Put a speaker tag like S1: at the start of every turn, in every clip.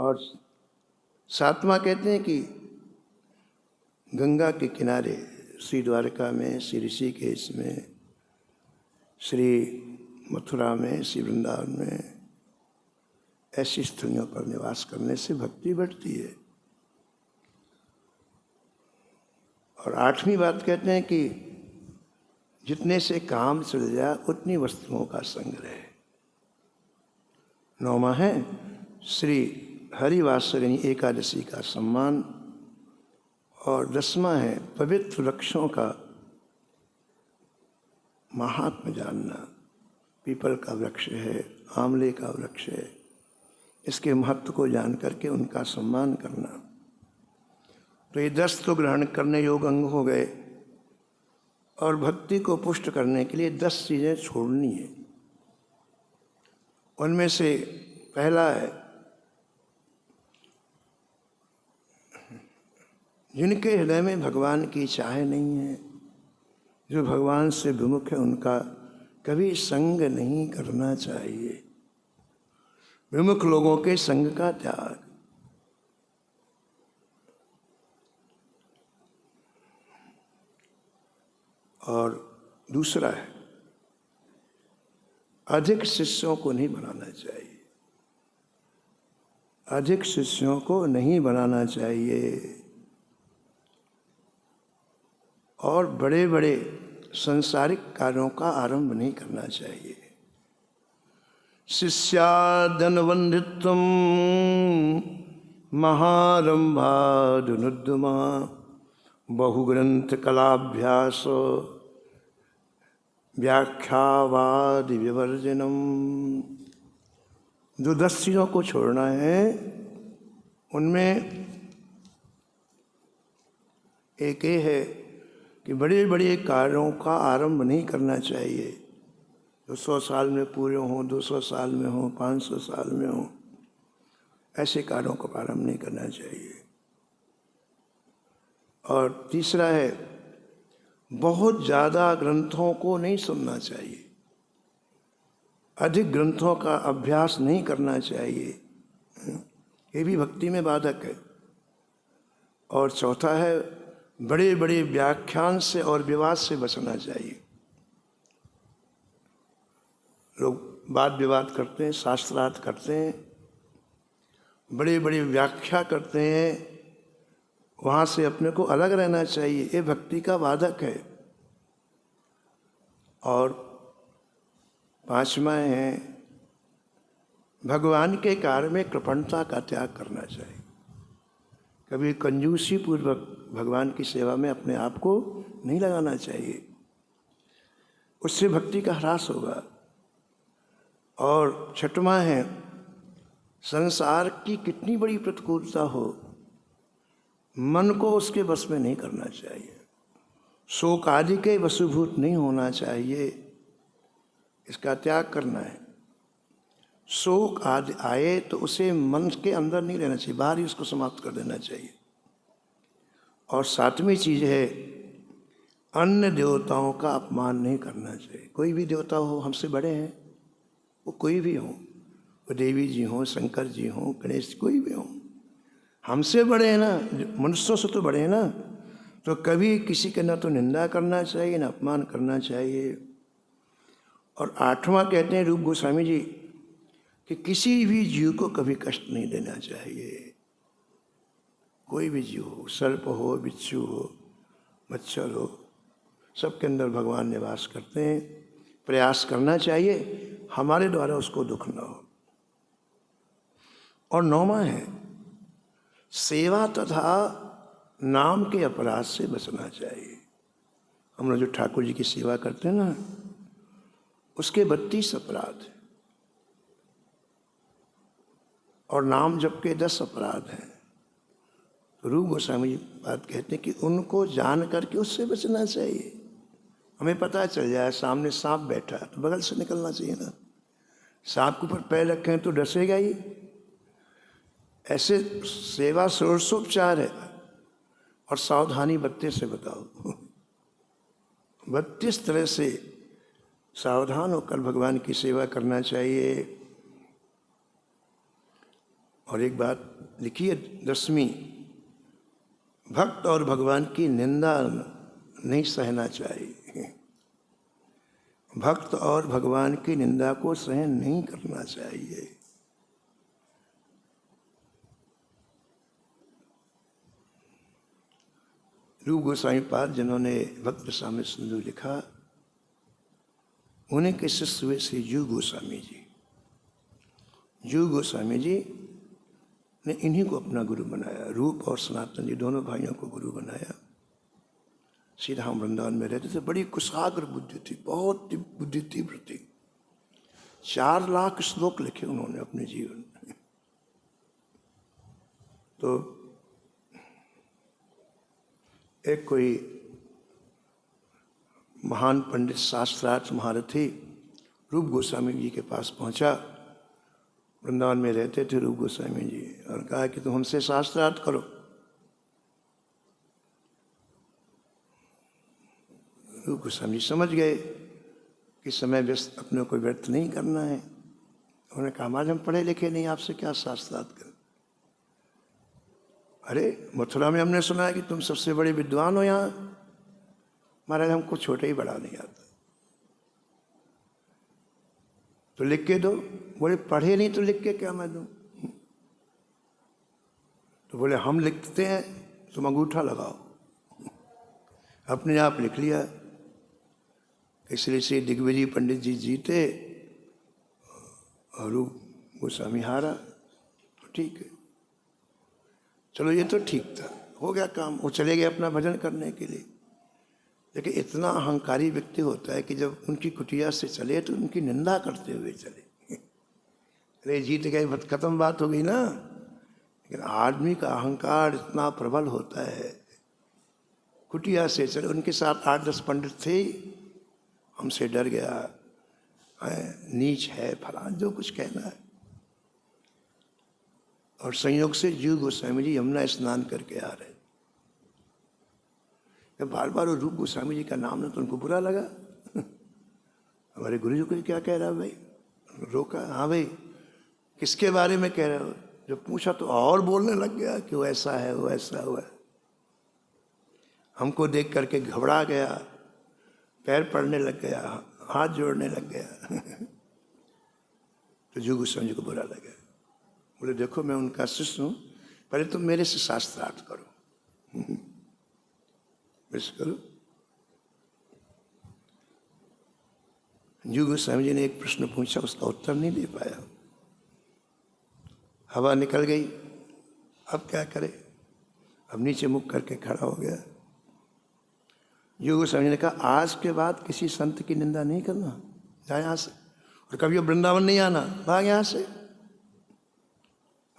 S1: और सातवां कहते हैं कि गंगा के किनारे श्री द्वारका में, श्री ऋषिकेश में, श्री मथुरा में, श्री वृंदावन में ऐसी स्थलियों पर निवास करने से भक्ति बढ़ती है। और आठवीं बात कहते हैं कि जितने से काम चल जाए उतनी वस्तुओं का संग्रह। नौवां है श्री हरिवासरिणी एकादशी का सम्मान। और 10वां है पवित्र वृक्षों का महात्म्य जानना। पीपल का वृक्ष है, आंवले का वृक्ष है, इसके महत्व को जान करके उनका सम्मान करना। तो ये 10 तो ग्रहण करने योग अंग हो गए। और भक्ति को पुष्ट करने के लिए 10 चीज़ें छोड़नी है। उनमें से पहला है जिनके हृदय में भगवान की चाह नहीं है, जो भगवान से विमुख है, उनका कभी संग नहीं करना चाहिए। विमुख लोगों के संग का त्याग। और दूसरा है अधिक शिष्यों को नहीं बनाना चाहिए। अधिक शिष्यों को नहीं बनाना चाहिए। और बड़े बड़े संसारिक कार्यों का आरंभ नहीं करना चाहिए। शिष्यादनवन्दित्वं महारंभादनुद्यमा बहुग्रंथ कलाभ्यास व्याख्यावादि विवर्जनम। जो 10 चीज़ों को छोड़ना है उनमें एक ये है कि बड़े बड़े कार्यों का आरंभ नहीं करना चाहिए। जो 100 साल में पूरे हों, 200 साल में हों, 500 साल में हों, ऐसे कार्यों का प्रारंभ नहीं करना चाहिए। और तीसरा है बहुत ज़्यादा ग्रंथों को नहीं सुनना चाहिए। अधिक ग्रंथों का अभ्यास नहीं करना चाहिए। ये भी भक्ति में बाधक है। और चौथा है बड़े बड़े व्याख्यान से और विवाद से बचना चाहिए। लोग वाद विवाद करते हैं, शास्त्रार्थ करते हैं, बड़े बड़े व्याख्या करते हैं, वहाँ से अपने को अलग रहना चाहिए। ये भक्ति का बाधक है। और 5वां है भगवान के कार्य में कृपणता का त्याग करना चाहिए। कभी कंजूसी पूर्वक भगवान की सेवा में अपने आप को नहीं लगाना चाहिए। उससे भक्ति का ह्रास होगा। और 6वां है संसार की कितनी बड़ी प्रतिकूलता हो, मन को उसके बस में नहीं करना चाहिए। शोक आदि के वशीभूत नहीं होना चाहिए। इसका त्याग करना है। शोक आदि आए तो उसे मन के अंदर नहीं लेना चाहिए, बाहर ही उसको समाप्त कर देना चाहिए। और 7वीं चीज़ है अन्य देवताओं का अपमान नहीं करना चाहिए। कोई भी देवता हो, हमसे बड़े हैं, वो कोई भी हो, वो देवी जी हों, शंकर जी हों, गणेश, कोई भी हो, हमसे बड़े हैं ना, मनुष्यों से तो बड़े हैं ना। तो कभी किसी के ना तो निंदा करना चाहिए, ना अपमान करना चाहिए। और 8वां कहते हैं रूप गोस्वामी जी कि किसी भी जीव को कभी कष्ट नहीं देना चाहिए। कोई भी जीव हो, सर्प हो, बिच्छू हो, मच्छर हो, सबके अंदर भगवान निवास करते हैं। प्रयास करना चाहिए हमारे द्वारा उसको दुख न हो। और 9वां है सेवा तथा नाम के अपराध से बचना चाहिए। हम लोग जो ठाकुर जी की सेवा करते हैं ना, उसके 32 अपराध हैं और नाम जप के 10 अपराध हैं। तो रूप गोस्वामी जी बात कहते हैं कि उनको जान करके उससे बचना चाहिए। हमें पता चल जाए सामने सांप बैठा है तो बगल से निकलना चाहिए ना। सांप के ऊपर पैर रखें तो डसेगा ही। ऐसे सेवा षोडशोपचार है और सावधानी 32 से बताओ। 32 तरह से सावधान होकर भगवान की सेवा करना चाहिए। और एक बात लिखी है 10वीं, भक्त और भगवान की निंदा नहीं सहना चाहिए। भक्त और भगवान की निंदा को सहन नहीं करना चाहिए। रूप गोस्वामी पाद जिन्होंने भक्त रसामृत सिंधु लिखा, उन्हीं के शिष्य हुए श्री जीव गोस्वामी जी। जीव गोस्वामी जी ने इन्हीं को अपना गुरु बनाया। रूप और सनातन जी दोनों भाइयों को गुरु बनाया। श्री राम वृंदावन में रहते थे। बड़ी कुशाग्र बुद्धि थी, बहुत बुद्धि तीव्र थी। 4 लाख श्लोक लिखे उन्होंने अपने जीवन में। तो एक कोई महान पंडित शास्त्रार्थ महारथी रूप गोस्वामी जी के पास पहुंचा। वृंदावन में रहते थे रूप गोस्वामी जी, और कहा कि तुम हमसे शास्त्रार्थ करो। रूप गोस्वामी जी समझ गए कि समय व्यस्त अपने को व्यर्थ नहीं करना है। उन्होंने कहा, आज हम पढ़े लिखे नहीं, आपसे क्या शास्त्रार्थ करें। अरे मथुरा में हमने सुना है कि तुम सबसे बड़े विद्वान हो यहाँ। महाराज हमको छोटे ही बड़ा नहीं आता, तो लिख के दो। बोले पढ़े नहीं तो लिख के क्या मैं दूं। तो बोले हम लिखते हैं, तुम अंगूठा लगाओ। अपने आप लिख लिया। इसलिए से दिग्विजय पंडित जी जीते और रूप गोस्वामी हारा। तो ठीक है, चलो ये तो ठीक था, हो गया काम। वो चले गए अपना भजन करने के लिए। लेकिन इतना अहंकारी व्यक्ति होता है कि जब उनकी कुटिया से चले तो उनकी निंदा करते हुए चले। अरे जीत गए, बात खत्म, बात हो गई ना। लेकिन आदमी का अहंकार इतना प्रबल होता है। कुटिया से चले, उनके साथ 8-10 पंडित थे। हमसे डर गया, नीच है, फलान, जो कुछ कहना है। और संयोग से जीव गोस्वामी जी यमुना स्नान करके आ रहे। बार बार वो रूप गोस्वामी जी का नाम ना, तो उनको बुरा लगा। हमारे गुरु जी को क्या कह रहा है भाई। रोका, हाँ भाई किसके बारे में कह रहे हो। जब पूछा तो और बोलने लग गया कि वो ऐसा है, वो ऐसा हुआ है। हमको देख करके घबरा गया, पैर पड़ने लग गया, हाथ जोड़ने लग गया। तो जीव गोस्वामी जी को बुरा लगा। बोले देखो मैं उनका शिष्य हूँ, पहले तुम मेरे से शास्त्रार्थ करो। बस करो। जीव गोस्वामी जी ने एक प्रश्न पूछा, उसका उत्तर नहीं दे पाया। हवा निकल गई, अब क्या करे। अब नीचे मुख करके खड़ा हो गया। जीव गोस्वामी जी ने कहा, आज के बाद किसी संत की निंदा नहीं करना, जा यहाँ से, और कभी वृंदावन नहीं आना, भाग यहाँ से।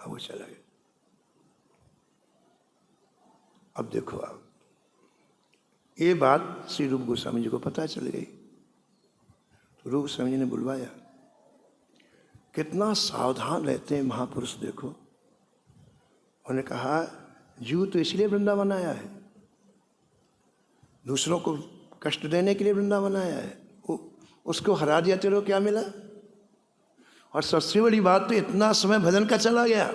S1: अब वो चला गया। अब देखो आप, ये बात श्री रूप गोस्वामी जी को पता चल गई। तो रूप गोस्वामी जी ने बुलवाया। कितना सावधान रहते हैं महापुरुष, देखो। उन्होंने कहा, जीव तो इसलिए वृंदावन आया है, दूसरों को कष्ट देने के लिए वृंदावन आया है। उसको हरा दिया, तेरे को क्या मिला। और सबसे बड़ी बात तो इतना समय भजन का चला गया।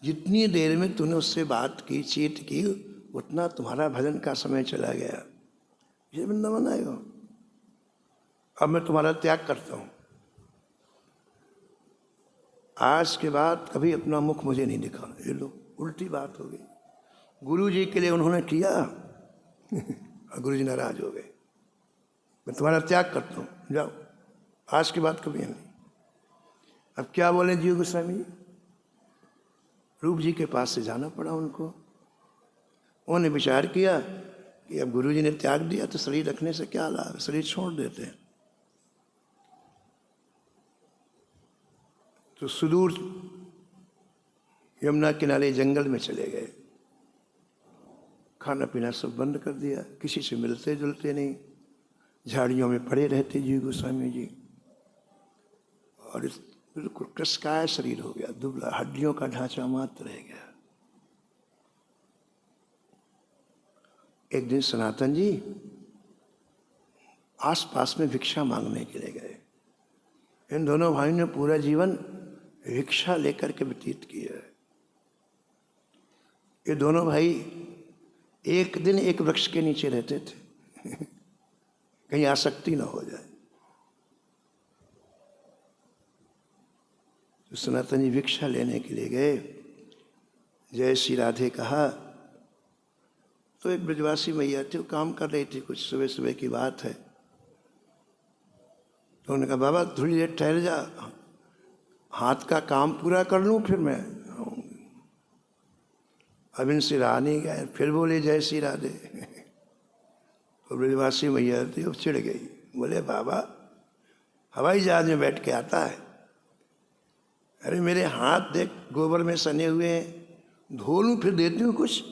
S1: जितनी देर में तूने उससे बात की, चीत की, उतना तुम्हारा भजन का समय चला गया। ये वृंदावन आए हो, अब मैं तुम्हारा त्याग करता हूँ। आज के बाद कभी अपना मुख मुझे नहीं दिखाना। ये लो, उल्टी बात हो गई। गुरु जी के लिए उन्होंने किया और गुरु जी नाराज हो गए। मैं तुम्हारा त्याग करता हूँ, जाओ, आज के बाद कभी नहीं। अब क्या बोले जीव गोस्वामी जी। रूप जी के पास से जाना पड़ा उनको। उन्होंने विचार किया कि अब गुरु जी ने त्याग दिया तो शरीर रखने से क्या लाभ, शरीर छोड़ देते हैं। तो सुदूर यमुना किनारे जंगल में चले गए। खाना पीना सब बंद कर दिया, किसी से मिलते जुलते नहीं, झाड़ियों में पड़े रहते जीव गोस्वामी जी। और बिल्कुल कसकाय शरीर हो गया, दुबला, हड्डियों का ढांचा मात्र रह गया। एक दिन सनातन जी आसपास में भिक्षा मांगने के लिए गए। इन दोनों भाइयों ने पूरा जीवन भिक्षा लेकर के व्यतीत किया है। ये दोनों भाई एक दिन एक वृक्ष के नीचे रहते थे कहीं आसक्ति ना हो जाए। तो सनातन जी भिक्षा लेने के लिए गए। जय श्री राधे कहा तो एक ब्रजवासी मैया थी, वो काम कर रही थी, कुछ सुबह सुबह की बात है। तो उन्होंने कहा बाबा थोड़ी देर ठहर जा, हाथ का काम पूरा कर लूँ फिर मैं आऊँगी। अब इनसे रहा नहीं गए, फिर बोले जय श्री राधे। तो ब्रजवासी मैया थी, वो चिढ़ गई, बोले बाबा हवाई जहाज में बैठ के आता है, अरे मेरे हाथ देख गोबर में सने हुए हैं, धो लूँ फिर देती हूँ कुछ।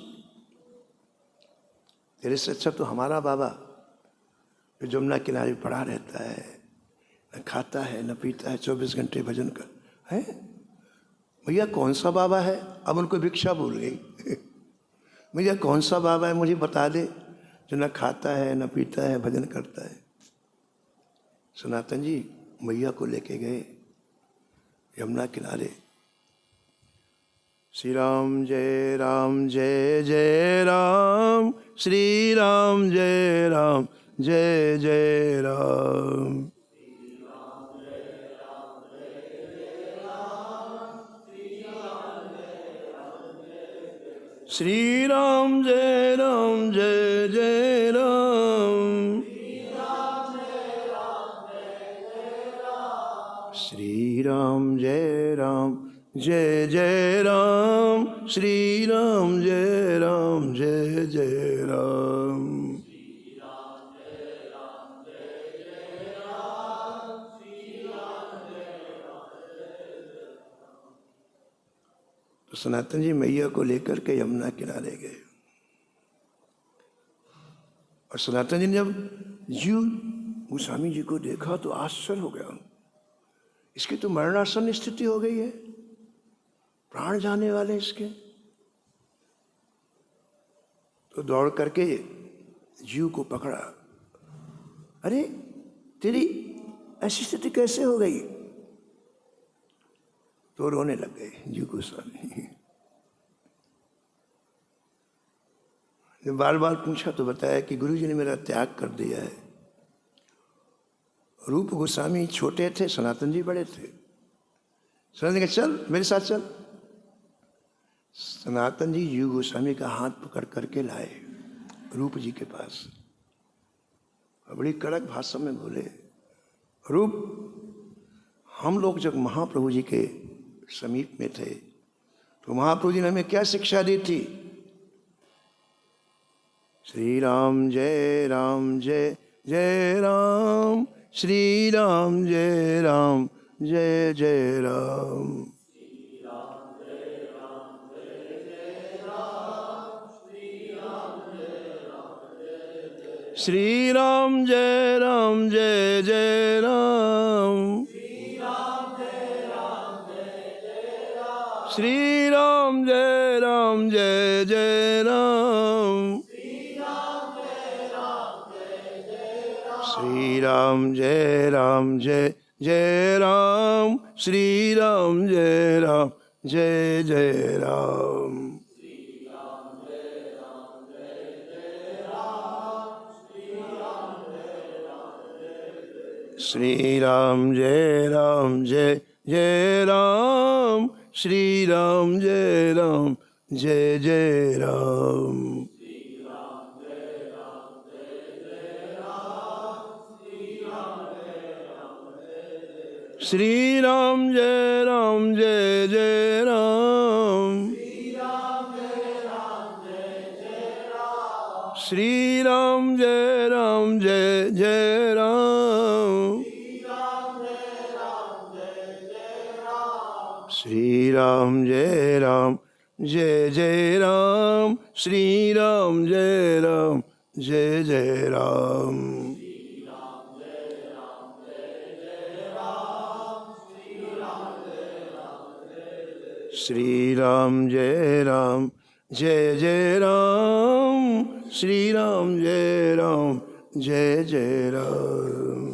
S1: तेरे से अच्छा तो हमारा बाबा जो जमुना किनारे पड़ा रहता है, न खाता है न पीता है, 24 घंटे भजन कर है। भैया कौन सा बाबा है? अब उनको भिक्षा भूल गई। भैया कौन सा बाबा है मुझे बता दे जो न खाता है न पीता है, भजन करता है। सनातन जी मैया को लेके गए यमुना किनारे। श्री राम जय जय राम, श्री राम जय जय राम। श्री राम जय जय राम, श्री राम जय जय राम, श्री राम जय जय राम। तो सनातन जी मैया को लेकर के यमुना किनारे गए और सनातन जी ने जब जीव गोस्वामी जी को देखा तो आश्चर्य हो गया। इसकी तो मरणासन स्थिति हो गई है, प्राण जाने वाले इसके। तो दौड़ करके जीव को पकड़ा, अरे तेरी ऐसी स्थिति कैसे हो गई? तो रोने लग गए जीव गोस्वामी। जब बार बार पूछा तो बताया कि गुरु जी ने मेरा त्याग कर दिया है। रूप गोस्वामी छोटे थे, सनातन जी बड़े थे। सनातन जी चल मेरे साथ चल। सनातन जी जीव गोस्वामी का हाथ पकड़ करके लाए रूप जी के पास। बड़ी कड़क भाषा में बोले, रूप हम लोग जब महाप्रभु जी के समीप में थे तो महाप्रभु जी ने हमें क्या शिक्षा दी थी? श्री राम जय जय राम, श्री राम जय जय राम। श्री राम जय जय राम, श्री राम जय जय राम, श्री राम जय जय राम, श्री राम जय जय राम। श्री राम जय जय राम, श्री राम जय जय राम। श्री राम जय जय राम, श्री राम जय जय राम, श्री राम जय जय राम, श्री राम जय जय राम। श्री राम जय जय राम, श्री राम जय जय राम।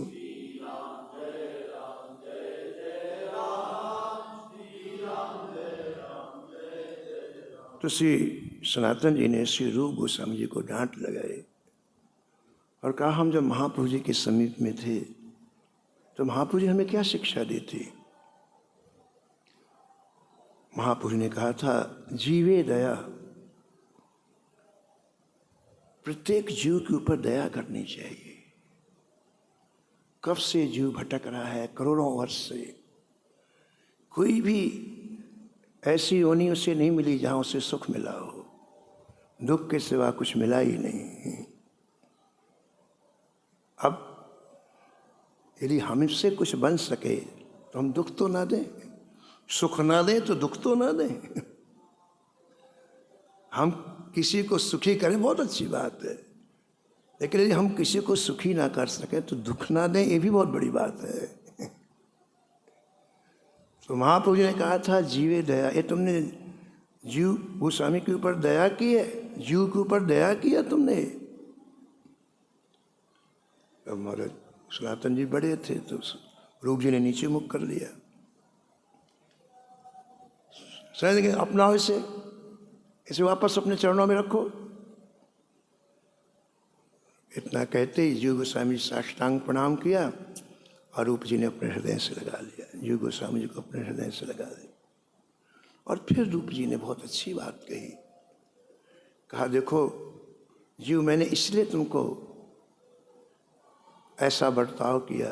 S1: तो श्री सनातन जी ने श्री रूप गोस्वामी जी को डांट लगाए और कहा, हम जब महाप्रभु जी के समीप में थे तो महाप्रभु जी हमें क्या शिक्षा देते? महाप्रभु ने कहा था, जीवे दया, प्रत्येक जीव के ऊपर दया करनी चाहिए। कब से जीव भटक रहा है, करोड़ों वर्ष से, कोई भी ऐसी योनि उसे नहीं मिली जहां उसे सुख मिला हो, दुख के सिवा कुछ मिला ही नहीं। अब यदि हमसे कुछ बन सके तो हम दुख तो ना दें, सुख ना दें तो दुख तो ना दें। हम किसी को सुखी करें बहुत अच्छी बात है, लेकिन यदि हम किसी को सुखी ना कर सके तो दुख ना दें, ये भी बहुत बड़ी बात है। तो महाप्रभु जी ने कहा था, जीवे दया, ये तुमने जीव गोस्वामी के ऊपर दया की है, जीव के ऊपर दया किया तुमने। अब महाराज सनातन जी बड़े थे तो रूप जी ने नीचे मुख कर लिया। समझ गए, अपनाओ इसे वापस अपने चरणों में रखो। इतना कहते ही जीव गोस्वामी साष्टांग प्रणाम किया और रूप जी ने अपने हृदय से लगा लिया, जीव गोस्वामी जी को अपने हृदय से लगा दिया। और फिर रूप जी ने बहुत अच्छी बात कही, कहा, देखो जीव, मैंने इसलिए तुमको ऐसा बर्ताव किया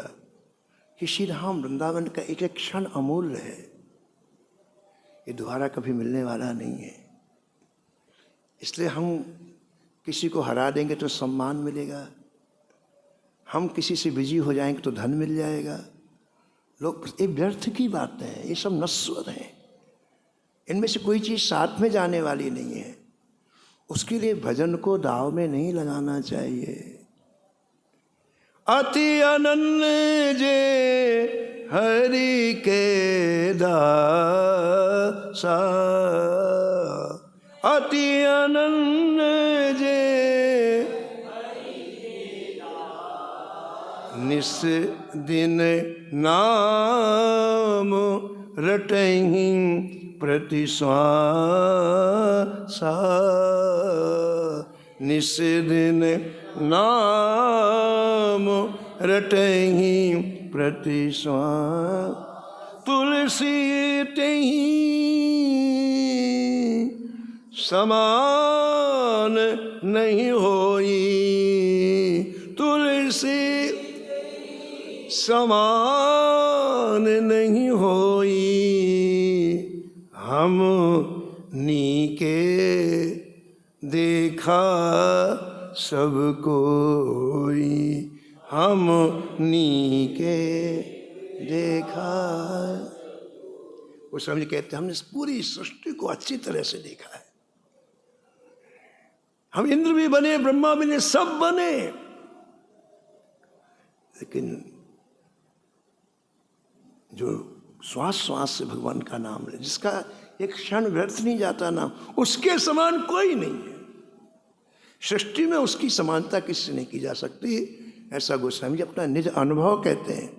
S1: कि श्री राम वृंदावन का एक एक क्षण अमूल्य है, ये दोबारा कभी मिलने वाला नहीं है। इसलिए हम किसी को हरा देंगे तो सम्मान मिलेगा, हम किसी से बिजी हो जाएंगे तो धन मिल जाएगा। लोग, ये व्यर्थ की बातें हैं, ये सब नश्वर हैं, इनमें से कोई चीज़ साथ में जाने वाली नहीं है। उसके लिए भजन को दाव में नहीं लगाना चाहिए। अति अनन्य जे हरि के दासा, अति अनन्य जे निस दिन नाम रटहि प्रति श्वासा, निस दिन नाम रटहि प्रति श्वासा, तुलसी तेहि समान नहीं होई, तुलसी समान नहीं होई, हम नीके देखा सब कोई, हम नीके देखा। वो समझ कहते, हमने इस पूरी सृष्टि को अच्छी तरह से देखा है, हम इंद्र भी बने, ब्रह्मा भी बने, सब बने, लेकिन जो श्वास श्वास से भगवान का नाम ले, जिसका एक क्षण व्यर्थ नहीं जाता नाम, उसके समान कोई नहीं है। सृष्टि में उसकी समानता किससे नहीं की जा सकती, ऐसा गोस्वामी जी अपना निज अनुभव कहते हैं।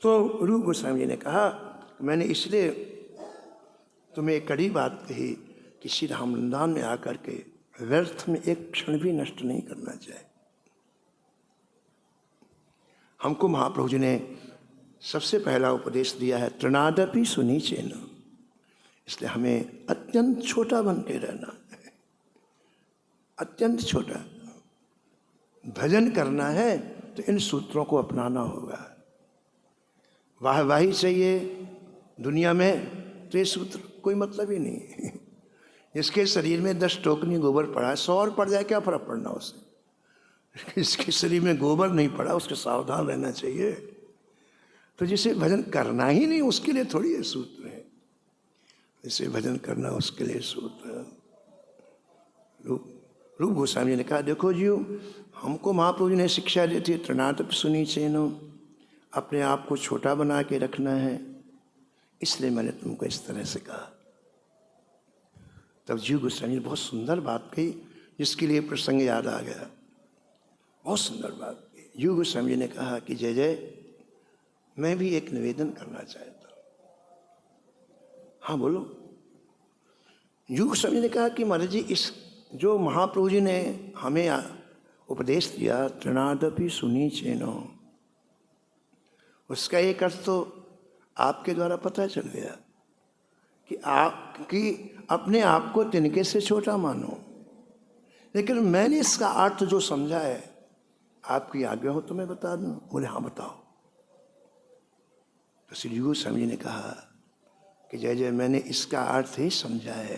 S1: तो रूप गोस्वामी जी ने कहा, मैंने इसलिए तुम्हें एक कड़ी बात कही कि श्री राम वृंदावन में आकर के व्यर्थ में एक क्षण भी नष्ट नहीं करना चाहिए। हमको महाप्रभु जी ने सबसे पहला उपदेश दिया है, तृणादपि सुनीचेन, इसलिए हमें अत्यंत छोटा बन के रहना है, अत्यंत छोटा। भजन करना है तो इन सूत्रों को अपनाना होगा। वाहवाही चाहिए दुनिया में तो ये सूत्र कोई मतलब ही नहीं। जिसके शरीर में 10 टोकनी गोबर पड़ा है, 100 और पड़ जाए क्या फर्क पड़ना उसे। इसके शरीर में गोबर नहीं पड़ा, उसके सावधान रहना चाहिए। तो जिसे भजन करना ही नहीं उसके लिए थोड़ी ये सूत्र है, जिसे भजन करना उसके लिए सूत्र। रूप गोस्वामी ने कहा, देखो जी, हमको महाप्रभु जी ने शिक्षा दी थी, तृणादपि सुनीचेन, अपने आप को छोटा बना के रखना है, इसलिए मैंने तुमको इस तरह से कहा। तब जीव गोस्वामी ने बहुत सुंदर बात कही, जिसके लिए प्रसंग याद आ गया। बहुत सुंदर बात कही। जीव गोस्वामी ने कहा कि जय जय, मैं भी एक निवेदन करना चाहता हूँ। हाँ बोलो। युग स्वामी ने कहा कि महाराज जी, इस जो महाप्रभु जी ने हमें उपदेश दिया, तृणादपि सुनी चेनो, उसका एक अर्थ तो आपके द्वारा पता चल गया कि अपने आप को तिनके से छोटा मानो। लेकिन मैंने इसका अर्थ जो समझा है, आपकी आज्ञा हो तो मैं बता दूं। बोले हाँ बताओ। तो श्री युग स्वामी जी ने कहा कि जय जय, मैंने इसका अर्थ ही समझा है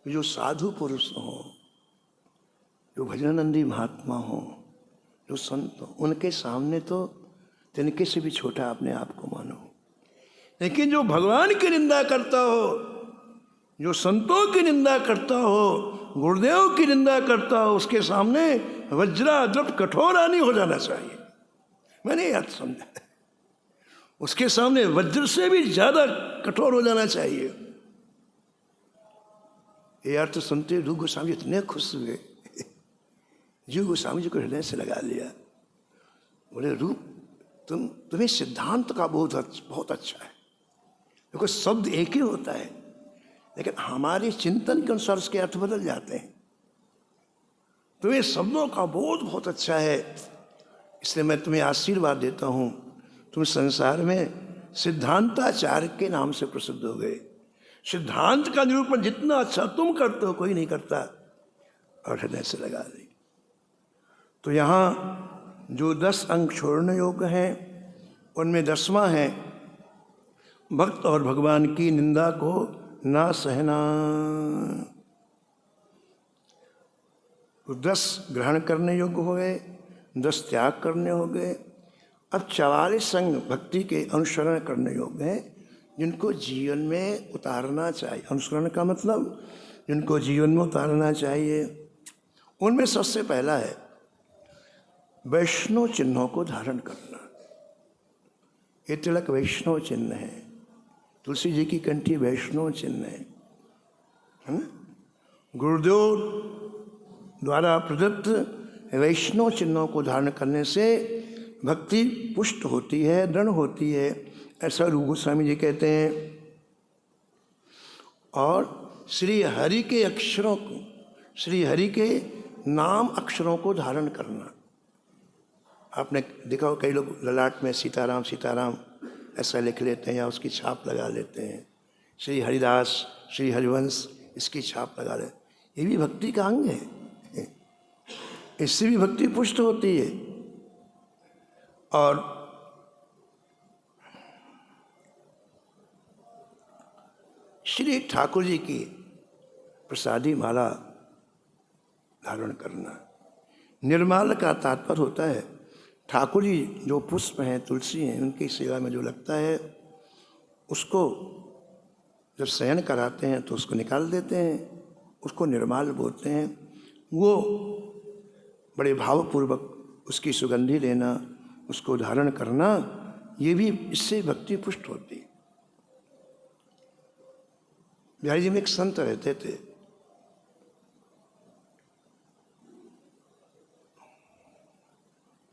S1: कि जो साधु पुरुष हो, जो भजनानंदी महात्मा हो, जो संत हो, उनके सामने तो तिनके से भी छोटा अपने आप को मानो। लेकिन जो भगवान की निंदा करता हो, जो संतों की निंदा करता हो, गुरुदेव की निंदा करता हो, उसके सामने वज्राद्रप कठोरानी हो जाना चाहिए। मैंने ये अर्थ समझा, उसके सामने वज्र से भी ज्यादा कठोर हो जाना चाहिए। ये अर्थ सुनते रूप गोस्वामी इतने खुश हुए, जीव गोस्वामी जी को हृदय से लगा लिया। बोले रूप, तुम्हें सिद्धांत का बहुत अच्छा है। देखो शब्द एक ही होता है, लेकिन हमारे चिंतन के अनुसार उसके अर्थ बदल जाते हैं। तुम्हें शब्दों का बोध बहुत अच्छा है, इसलिए मैं तुम्हें आशीर्वाद देता हूँ। तुम संसार में सिद्धांताचार्य के नाम से प्रसिद्ध हो गए। सिद्धांत का निरूपण जितना अच्छा तुम करते हो, कोई नहीं करता। और हृदय से लगा दी। तो यहाँ जो 10 अंग छोड़ने योग्य हैं, उनमें 10वां है भक्त और भगवान की निंदा को ना सहना। तो 10 ग्रहण करने योग्य हो गए, 10 त्याग करने हो गए। अब 44 अंग भक्ति के अनुसरण करने योग्य हैं, जिनको जीवन में उतारना चाहिए। अनुसरण का मतलब जिनको जीवन में उतारना चाहिए। उनमें सबसे पहला है वैष्णव चिन्हों को धारण करना। ये तिलक वैष्णव चिन्ह है, तुलसी जी की कंठी वैष्णव चिन्ह है ना। गुरुदेव द्वारा प्रदत्त वैष्णव चिन्हों को धारण करने से भक्ति पुष्ट होती है, दृढ़ होती है, ऐसा रूप गोस्वामी जी कहते हैं। और श्री हरि के अक्षरों को, श्री हरि के नाम अक्षरों को धारण करना। आपने देखा हो कई लोग ललाट में सीताराम सीताराम ऐसा लिख लेते हैं, या उसकी छाप लगा लेते हैं। श्री हरिदास, श्री हरिवंश, इसकी छाप लगा लेते। ये भी भक्ति का अंग है, इससे भी भक्ति पुष्ट होती है। और श्री ठाकुर जी की प्रसादी माला धारण करना। निर्माल का तात्पर्य होता है ठाकुर जी जो पुष्प हैं, तुलसी हैं, उनकी सेवा में जो लगता है, उसको जब शयन कराते हैं तो उसको निकाल देते हैं, उसको निर्माल बोलते हैं। वो बड़े भावपूर्वक उसकी सुगंधि लेना, उसको धारण करना, ये भी इससे भक्ति पुष्ट होती। बिहारी जी में एक संत रहते थे,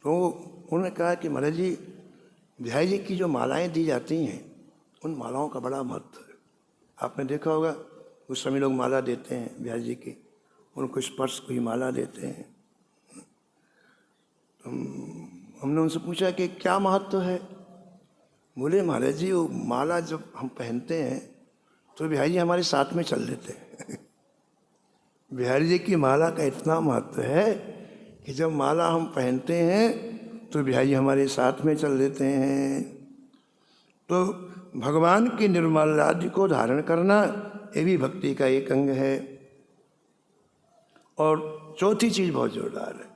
S1: तो उन्होंने कहा कि महाराज जी, बिहारी जी की जो मालाएं दी जाती हैं, उन मालाओं का बड़ा महत्व है। आपने देखा होगा उस समय लोग माला देते हैं बिहारी जी की, उनको स्पर्श को ही माला देते हैं। हमने उनसे पूछा कि क्या महत्व है। बोले महाराज जी, वो माला जब हम पहनते हैं तो बिहारी जी हमारे साथ में चल देते हैं। बिहारी जी की माला का इतना महत्व है कि जब माला हम पहनते हैं तो बिहारी जी हमारे साथ में चल देते हैं। तो भगवान की निर्मलादि को धारण करना, ये भी भक्ति का एक अंग है। और चौथी चीज बहुत जोरदार है,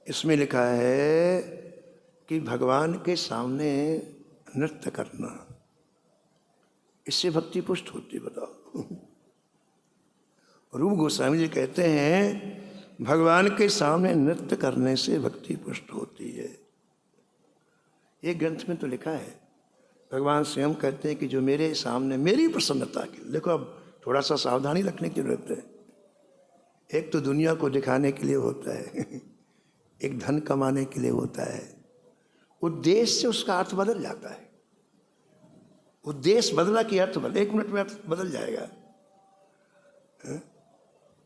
S1: इसमें लिखा है कि भगवान के सामने नृत्य करना, इससे भक्ति पुष्ट होती। बताओ, रूप गोस्वामी जी कहते हैं भगवान के सामने नृत्य करने से भक्ति पुष्ट होती है। एक ग्रंथ में तो लिखा है, भगवान स्वयं कहते हैं कि जो मेरे सामने मेरी प्रसन्नता के, देखो अब थोड़ा सा सावधानी रखने की जरूरत है। एक तो दुनिया को दिखाने के लिए होता है, एक धन कमाने के लिए होता है। उद्देश्य से उसका अर्थ बदल जाता है। उद्देश्य बदला कि अर्थ बदल, 1 मिनट में अर्थ बदल जाएगा।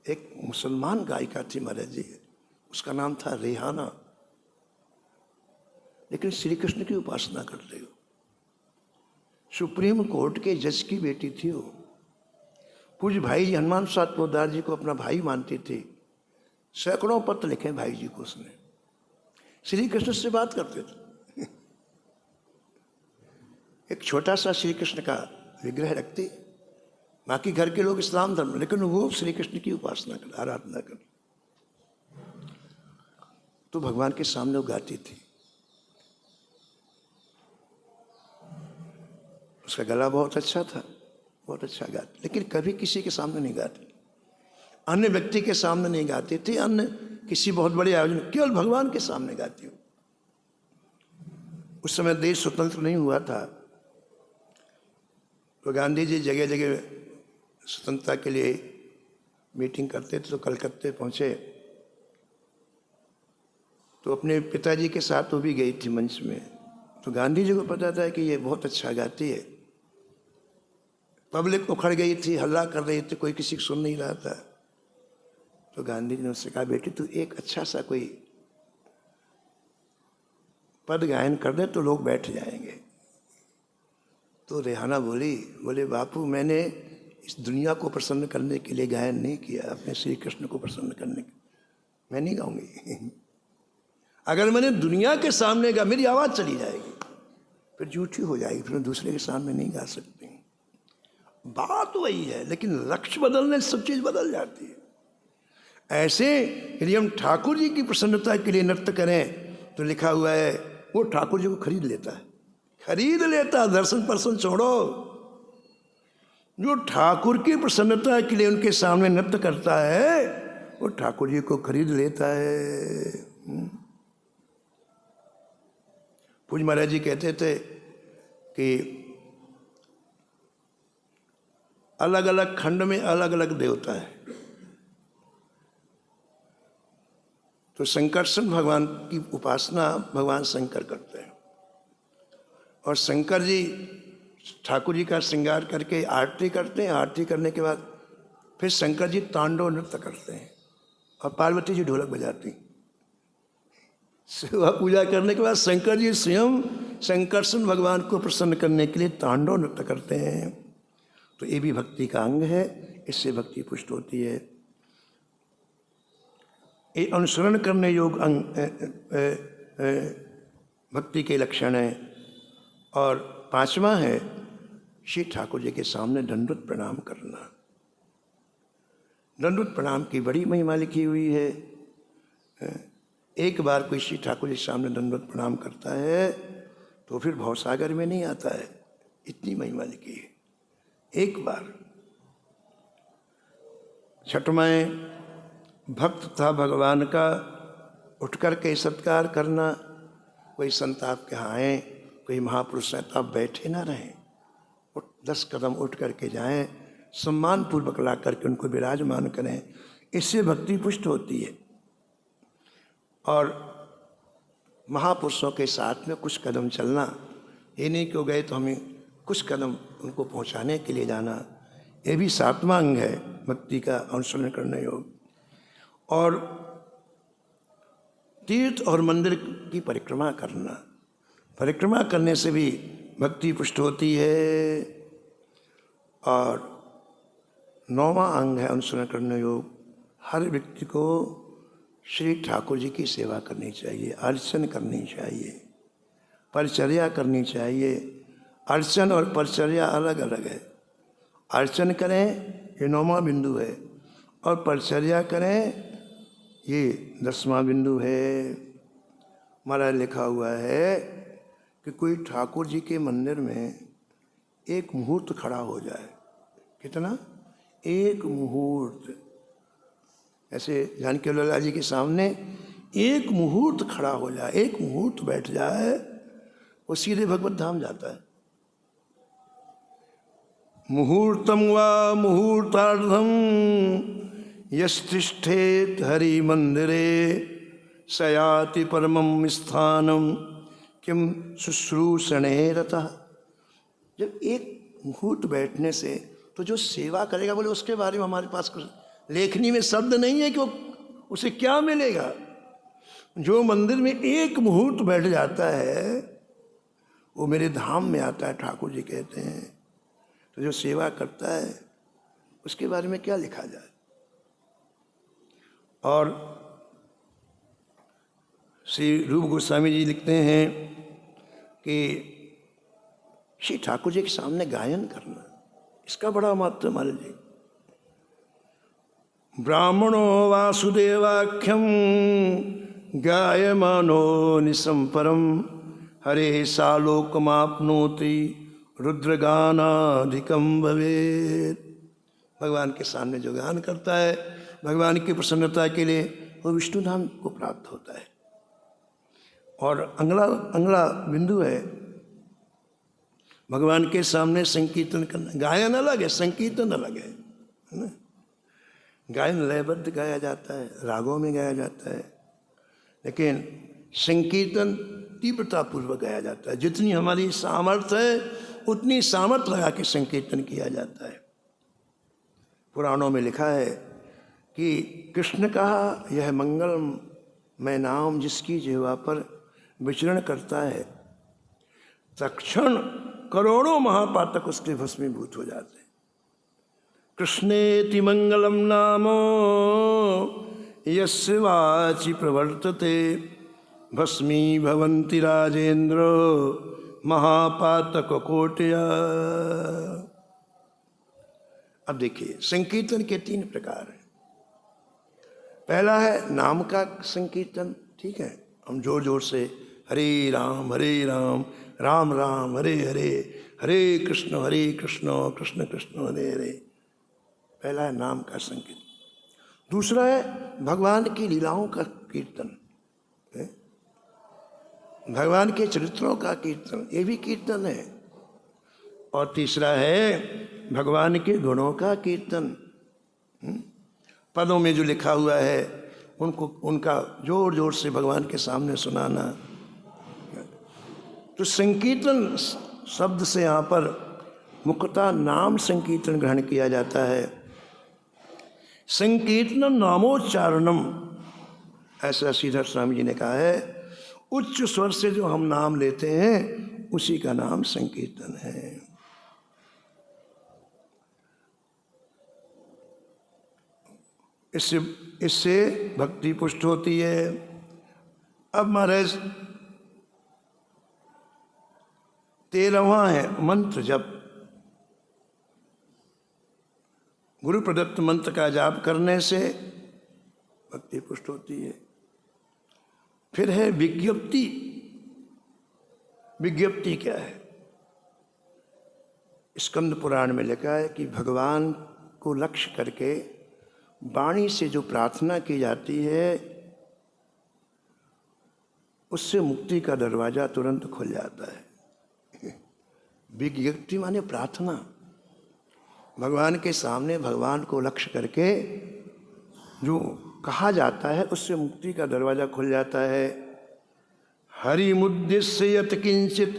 S1: एक मुसलमान गायिका थी महाराज जी, उसका नाम था रेहाना, लेकिन श्री कृष्ण की उपासना करते हो। सुप्रीम कोर्ट के जज की बेटी थी वो। पूज्य भाई जी हनुमान प्रसाद पोद्दार जी को अपना भाई मानती थी। सैकड़ों पत्र लिखे भाई जी को उसने, श्री कृष्ण से बात करते थे। एक छोटा सा श्री कृष्ण का विग्रह रखती, बाकी घर के लोग इस्लाम धर्म, लेकिन वो श्री कृष्ण की उपासना कर, आराधना कर। तो भगवान के सामने वो गाती थी। उसका गला बहुत अच्छा था, बहुत अच्छा गाती, लेकिन कभी किसी के सामने नहीं गाती, अन्य व्यक्ति के सामने नहीं गाती थी, अन्य किसी बहुत बड़े आयोजन, केवल भगवान के सामने गाती हूँ। उस समय देश स्वतंत्र नहीं हुआ था, तो गांधी जी जगह जगह स्वतंत्रता के लिए मीटिंग करते थे। तो कलकत्ते पहुँचे तो अपने पिताजी के साथ वो भी गई थी मंच में। तो गांधी जी को पता था कि ये बहुत अच्छा गाती है। पब्लिक उखड़ गई थी, हल्ला कर रही थी, कोई किसी को सुन नहीं रहा था। तो गांधी जी ने उससे कहा, बेटी तू एक अच्छा सा कोई पद गायन कर दे तो लोग बैठ जाएंगे। तो रेहाना बोले बापू, मैंने इस दुनिया को प्रसन्न करने के लिए गायन नहीं किया, अपने श्री कृष्ण को प्रसन्न करने के, मैं नहीं गाऊंगी। अगर मैंने दुनिया के सामने गा, मेरी आवाज़ चली जाएगी, फिर झूठी हो जाएगी, फिर मैं दूसरे के सामने नहीं गा सकती। बात वही है, लेकिन लक्ष्य बदलने से सब चीज़ बदल जाती है। ऐसे यदि हम ठाकुर जी की प्रसन्नता के लिए नृत्य करें तो लिखा हुआ है वो ठाकुर जी को खरीद लेता है, खरीद लेता। दर्शन परसन छोड़ो, जो ठाकुर की प्रसन्नता के लिए उनके सामने नृत्य करता है वो ठाकुर जी को खरीद लेता है। पूज्य महाराज जी कहते थे कि अलग अलग खंड में अलग अलग देवता है। तो संकर्षण भगवान की उपासना भगवान शंकर करते हैं, और शंकर जी ठाकुर जी का श्रृंगार करके आरती करते हैं। आरती करने के बाद फिर शंकर जी तांडव नृत्य करते हैं और पार्वती जी ढोलक बजाती। सेवा पूजा करने के बाद शंकर जी स्वयं संकर्षण भगवान को प्रसन्न करने के लिए तांडव नृत्य करते हैं। तो ये भी भक्ति का अंग है, इससे भक्ति पुष्ट होती है। ये अनुसरण करने योग्य अंग भक्ति के लक्षण है। और पांचवा है श्री ठाकुर जी के सामने दंडवत प्रणाम करना। दंडवत प्रणाम की बड़ी महिमा लिखी हुई है। एक बार कोई श्री ठाकुर जी के सामने दंडवत प्रणाम करता है तो फिर भवसागर में नहीं आता है, इतनी महिमा लिखी है। एक बार छठवें भक्त था भगवान का, उठकर के सत्कार करना। कोई संत आपके यहाँ आए, कोई महापुरुष हैं तो आप बैठे ना रहें, 10 कदम उठ करके जाएं, सम्मान पूर्वक ला करके उनको विराजमान करें। इससे भक्ति पुष्ट होती है। और महापुरुषों के साथ में कुछ कदम चलना, ये नहीं क्यों गए तो हमें कुछ कदम उनको पहुंचाने के लिए जाना, ये भी 7वां अंग है भक्ति का अनुसरण करने योग। और तीर्थ और मंदिर की परिक्रमा करना, परिक्रमा करने से भी भक्ति पुष्ट होती है। और 9वां अंग है अनुसरण करने योग। हर व्यक्ति को श्री ठाकुर जी की सेवा करनी चाहिए, अर्चन करनी चाहिए, परिचर्या करनी चाहिए। अर्चन और परिचर्या अलग अलग है। अर्चन करें ये 9वां बिंदु है, और परिचर्या करें ये 10वां बिंदु है। हमारा लिखा हुआ है कि कोई ठाकुर जी के मंदिर में एक मुहूर्त खड़ा हो जाए। कितना? एक मुहूर्त। ऐसे जानकी लाला जी के सामने एक मुहूर्त खड़ा हो जाए, एक मुहूर्त बैठ जाए, वो सीधे भगवत धाम जाता है। मुहूर्तम वा मुहूर्तार्धम यस्तिष्ठेत हरि मंदिरे सयाति परमं स्थानम किम शुश्रूषणे रतः। जब एक मुहूर्त बैठने से तो जो सेवा करेगा बोले उसके बारे में हमारे पास कुछ लेखनी में शब्द नहीं है कि उसे क्या मिलेगा। जो मंदिर में एक मुहूर्त बैठ जाता है वो मेरे धाम में आता है, ठाकुर जी कहते हैं। तो जो सेवा करता है उसके बारे में क्या लिखा जाए। और श्री रूप गोस्वामी जी लिखते हैं कि श्री ठाकुर जी के सामने गायन करना, इसका बड़ा महत्व हमारे लिए। ब्राह्मणो वासुदेवाख्यम गायमानो निसंपरम हरे सालोकमाप्नोति रुद्रगानाधिकम भवेत्। भगवान के सामने जो गान करता है भगवान की प्रसन्नता के लिए, वो विष्णु धाम को प्राप्त होता है। और अगला बिंदु है भगवान के सामने संकीर्तन करना। गायन अलग है, संकीर्तन अलग है ना। गायन लयबद्ध गाया जाता है, रागों में गाया जाता है, लेकिन संकीर्तन तीव्रता पूर्वक गाया जाता है। जितनी हमारी सामर्थ्य है उतनी सामर्थ्य लगा के संकीर्तन किया जाता है। पुराणों में लिखा है कि कृष्ण कहा यह मंगलमय नाम जिसकी जिह्वा पर विचरण करता है, तत्क्षण करोड़ों महापातक उसके भस्मीभूत हो जाते हैं। कृष्णेति मंगलम नामो यस्य वाचि प्रवर्तते भस्मी भवन्ति राजेंद्र महापातक कोटया। अब देखिए संकीर्तन के 3 प्रकार हैं। पहला है नाम का संकीर्तन, ठीक है, हम जोर जोर से हरे राम राम राम हरे हरे, हरे कृष्ण कृष्ण कृष्ण हरे हरे। पहला है नाम का संकीर्तन। दूसरा है भगवान की लीलाओं का कीर्तन, भगवान के चरित्रों का कीर्तन, ये भी कीर्तन है। और तीसरा है भगवान के गुणों का कीर्तन। पदों में जो लिखा हुआ है उनका जोर जोर से भगवान के सामने सुनाना। तो संकीर्तन शब्द से यहाँ पर मुख्यतः नाम संकीर्तन ग्रहण किया जाता है। संकीर्तन नामोच्चारणम, ऐसा श्रीधर स्वामी जी ने कहा है। उच्च स्वर से जो हम नाम लेते हैं उसी का नाम संकीर्तन है। इससे भक्ति पुष्ट होती है। अब महाराज 13वां है मंत्र जप। गुरु प्रदत्त मंत्र का जाप करने से भक्ति पुष्ट होती है। फिर है विज्ञप्ति। विज्ञप्ति क्या है? स्कंद पुराण में लिखा है कि भगवान को लक्ष्य करके वाणी से जो प्रार्थना की जाती है उससे मुक्ति का दरवाजा तुरंत खुल जाता है। विज्ञप्ति माने प्रार्थना। भगवान के सामने भगवान को लक्ष्य करके जो कहा जाता है उससे मुक्ति का दरवाजा खुल जाता है। हरि मुद्दिश्य यत किंचित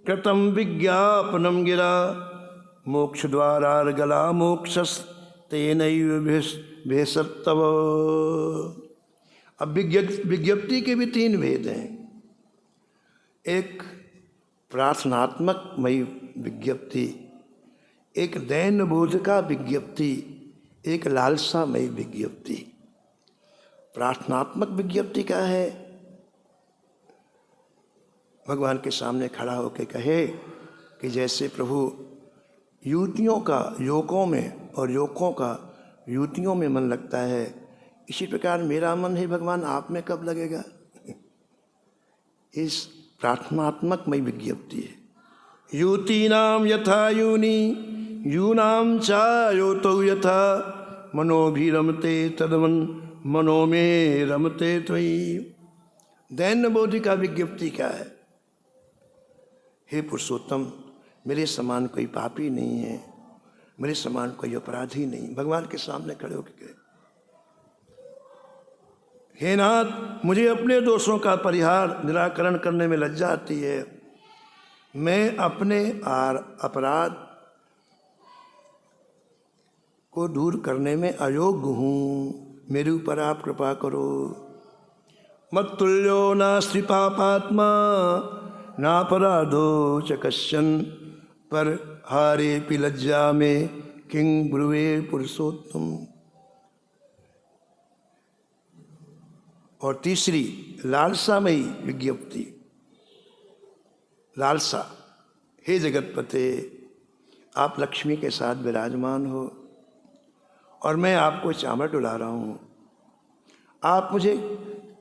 S1: कृतम विज्ञापनम गिरा मोक्ष द्वारार्गला मोक्षस तेनैव भेषत्तव। अब विज्ञप्ति के भी 3 भेद हैं। एक प्रार्थनात्मकमयी विज्ञप्ति, एक दैन्य बोध का विज्ञप्ति, एक लालसामयी विज्ञप्ति। प्रार्थनात्मक विज्ञप्ति क्या है? भगवान के सामने खड़ा होकर कहे कि जैसे प्रभु युवतियों का युवकों में और युवकों का युवतियों में मन लगता है, इसी प्रकार मेरा मन है भगवान आप में कब लगेगा। इस प्रार्थनात्मकमयी विज्ञप्ति है। युवतीनाम यथा यूनी यूनाम चायोतौ यथा मनोभिरमते तदमन मनो में रमते त्वयि। दैन्य बोधि का विज्ञप्ति क्या है? हे पुरुषोत्तम, मेरे समान कोई पापी नहीं है, मेरे समान कोई अपराधी नहीं। भगवान के सामने खड़े होकर हे नाथ, मुझे अपने दोषों का परिहार निराकरण करने में लज्जा आती है। मैं अपने अपराध को दूर करने में अयोग्य हूँ, मेरे ऊपर आप कृपा करो। मत्तुल्यो नास्ति पापात्मा नापराधो च कश्चन पर हारे पि लज्जा में किंग ब्रुवे पुरुषोत्तम। और तीसरी लालसामयी विज्ञप्ति, लालसा। हे जगतपते, आप लक्ष्मी के साथ विराजमान हो और मैं आपको चामर डुला रहा हूँ। आप मुझे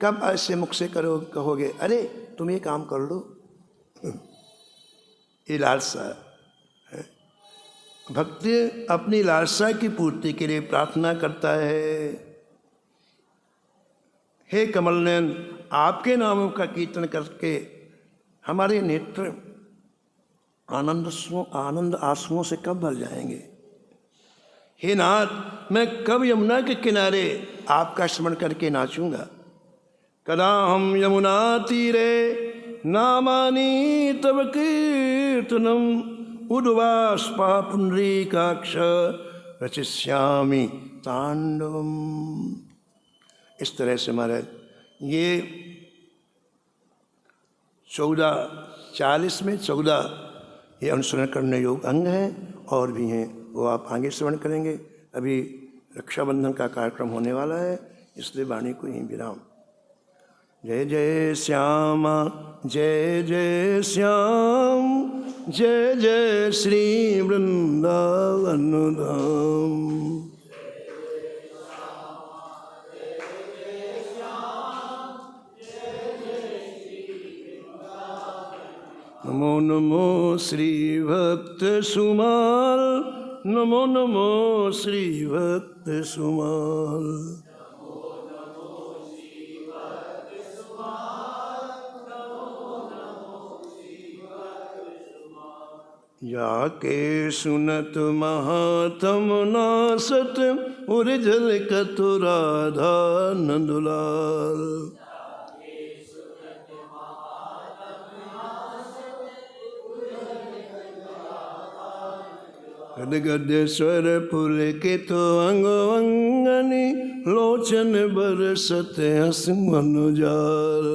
S1: कब ऐसे मुख से कहोगे अरे तुम ये काम कर लो। ये लालसा है। भक्त अपनी लालसा की पूर्ति के लिए प्रार्थना करता है, हे कमल नयन, आपके नामों का कीर्तन करके हमारे नेत्र आनंद आंसुओं से कब भर जाएंगे। हे नाथ, मैं कब यमुना के किनारे आपका स्मरण करके नाचूंगा। कदा हम यमुना तीरे नामानी तब कीर्तनम उद्वास्पा पुंडरीकाक्ष रचिष्यामि तांडवम। इस तरह से महाराज ये 40 में 14 ये अनुसरण करने योग्य अंग हैं, और भी हैं, वो आप आगे श्रवण करेंगे। अभी रक्षाबंधन का कार्यक्रम होने वाला है, इसलिए वाणी को यहीं विराम। जय जय श्याम जय जय श्याम, जय जय श्री वृंदावन धाम। नमो नमो श्री भक्त सुमाल, नमो नमो श्री भक्त सुमाल। जाके सुनत महात्म नासत उर्जल कतु राधा नंदलाल। गद गद स्वर पुलकित अंग अंगनी, लोचन बरसत हस मनुजाल।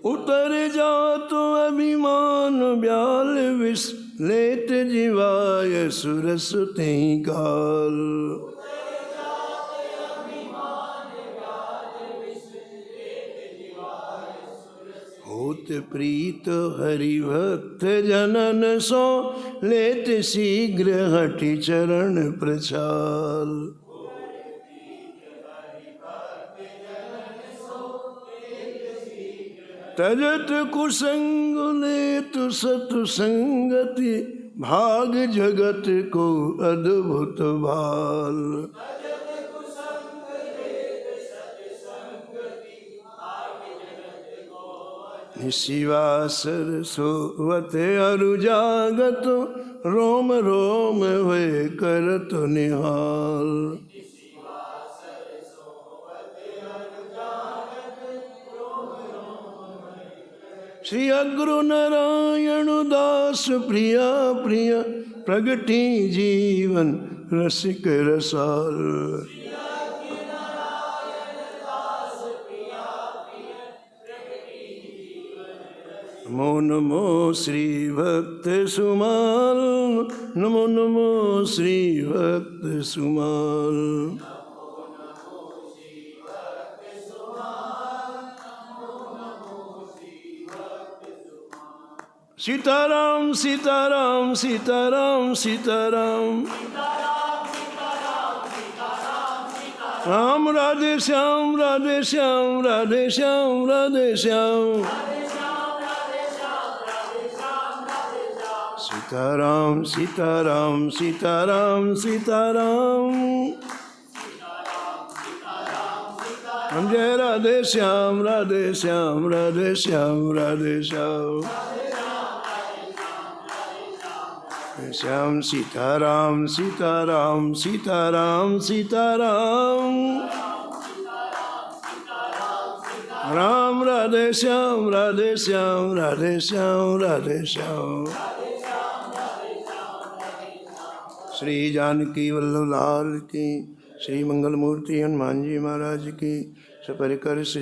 S1: उतर जा तो अभिमान ब्याल विष, लेत जीवाय सुरस तेहि काल। होत प्रीत हरि भक्त जनन सो, लेत शीघ्र हठि चरण प्रचाल। तजत कुसंग लेत सतु संगति, भाग जगत को अद्भुत भाल। निशिवासर सोवत अरु जागत, रोम रोम हुए करत निहाल। श्री अग्रु नारायण दास प्रिया प्रिय, प्रगति जीवन रसिक रसाल। नमो नमो श्री भक्त सुमाल, नमो नमो श्री भक्त सुमाल। सीताराम सीताराम सीताराम सीताराम, राम राधे श्याम राधे श्याम राधे श्याम राधे श्याम। सीताराम सीताराम सीताराम सीताराम, जय राधे श्याम राधे श्याम राधे श्याम राधे श्याम। श्याम सीताराम सीताराम सीताराम सीताराम, राम राधे श्याम राधे श्याम राधे श्याम राधे श्याम। श्री जानकी वल्लभ लाल की, श्री मंगल मूर्ति हनुमान जी महाराज की, सपरिकर श्री